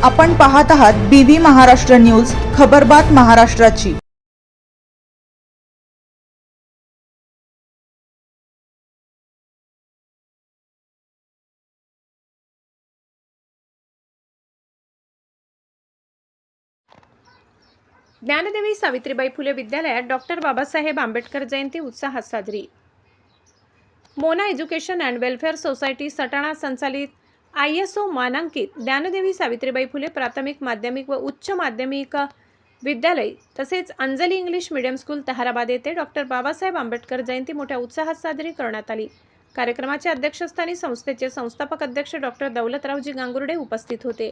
आपण पाहत आहात BV महाराष्ट्र न्यूज, खबरबात महाराष्ट्राची। ज्ञानदेवी सावित्रीबाई फुले विद्यालयात डॉक्टर बाबासाहेब आंबेडकर जयंती उत्साहात साजरी। Mona education and welfare society Satana संचालित ISO मानांकित ज्ञानदेवी सावित्रीबाई फुले प्राथमिक माध्यमिक व उच्च माध्यमिक विद्यालय तसेच Anjali English medium school Taharabad येथे डॉक्टर बाबासाहेब आंबेडकर जयंती मोठ्या उत्साहात साजरी करण्यात आली। कार्यक्रमाच्या अध्यक्षस्थानी संस्थेचे संस्थापक अध्यक्ष डॉक्टर दौलतरावजी गांगुर्डे उपस्थित होते।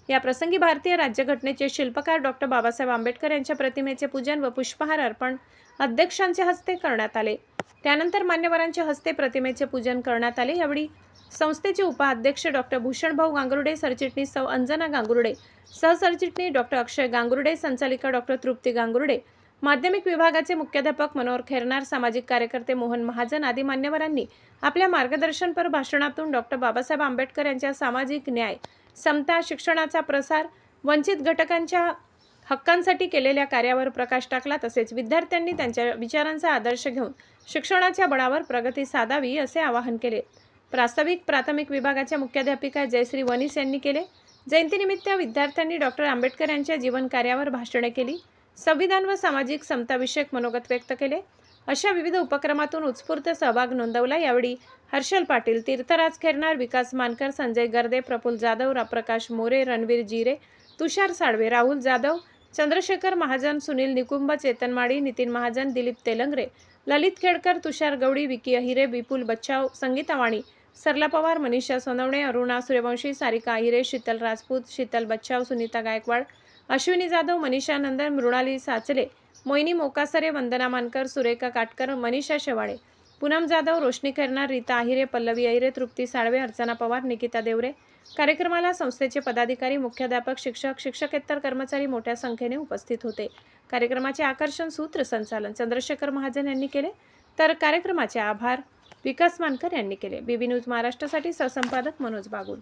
या प्रसंगी भारतीय राज्यघटनेचे शिल्पकार डॉक्टर बाबासाहेब आंबेडकर यांच्या प्रतिमेचे पूजन व पुष्पहार अर्पण अध्यक्षांच्या हस्ते करण्यात आले। त्यानंतर मान्यवरांच्या हस्ते प्रतिमेचे पूजन करण्यात आले। यावेळी संस्थेचे उपाध्यक्ष डॉक्टर भूषणभाऊ गांगुर्डे, सरचिटणीस सौ अंजना गांगुर्डे, सहसरचिटणीस डॉक्टर अक्षय गांगुर्डे, संचालिका डॉक्टर तृप्ती गांगुर्डे, माध्यमिक विभागाचे मुख्याध्यापक मनोहर खैरनार, सामाजिक कार्यकर्ते मोहन महाजन आदी मान्यवरांनी आपल्या मार्गदर्शनपर भाषणातून डॉक्टर बाबासाहेब आंबेडकर यांच्या सामाजिक न्याय, समता, शिक्षणाचा प्रसार, वंचित घटकांच्या हक्कांसाठी केलेल्या कार्यावर प्रकाश टाकला। तसेच विद्यार्थ्यांनी त्यांच्या विचारांचा आदर्श घेऊन शिक्षणाच्या बळावर प्रगती साधावी असे आवाहन केले। प्रास्ताविक प्राथमिक विभागाच्या मुख्याध्यापिका जयश्री वनिस यांनी केले। जयंतीनिमित्त विद्यार्थ्यांनी डॉक्टर आंबेडकर यांच्या जीवन कार्यावर भाषणे केली, संविधान व सामाजिक समताविषयक मनोगत व्यक्त केले। अशा विविध उपक्रमातून उत्स्फूर्त सहभाग नोंदवला। यावेळी हर्षल पाटील, तीर्थराज खैरनार, विकास मानकर, संजय गर्दे, प्रफुल्ल जाधव, प्रकाश मोरे, रणवीर जिरे, तुषार साळवे, राहुल जाधव, चंद्रशेखर महाजन, सुनील निकुंभ, चेतन माळी, नितीन महाजन, दिलीप तेलंगरे, ललित खेडकर, तुषार गवडी, विकी अहिरे, विपुल बच्चाव, संगीता वाणी, सरला पवार, मनीषा सोनवणे, अरुणा सूर्यवंशी, सारिका अहिरे, शीतल राजपूत, शीतल बच्चाव, सुनीता गायकवाड, अश्विनी जाधव, मनीषा नंदन, मृणाली साचले, मोहिनी मोकासरे, वंदना मानकर, सुरेखा काटकर, मनीषा शेवाळे, पूनम जाधव, रोशनी खैरनार, रीता अहिरे, पल्लवी अहिरे, तृप्ती साळवे, अर्चना पवार, निकिता देवरे। कार्यक्रमाला संस्थेचे पदाधिकारी, मुख्याध्यापक, शिक्षक, शिक्षकेतर कर्मचारी मोठ्या संख्येने उपस्थित होते। कार्यक्रमाचे आकर्षण सूत्रसंचालन चंद्रशेखर महाजन यांनी केले, तर कार्यक्रमाचे आभार विकास मानकर यांनी केले। BV न्यूज महाराष्ट्रासाठी सहसंपादक मनोज बागुल।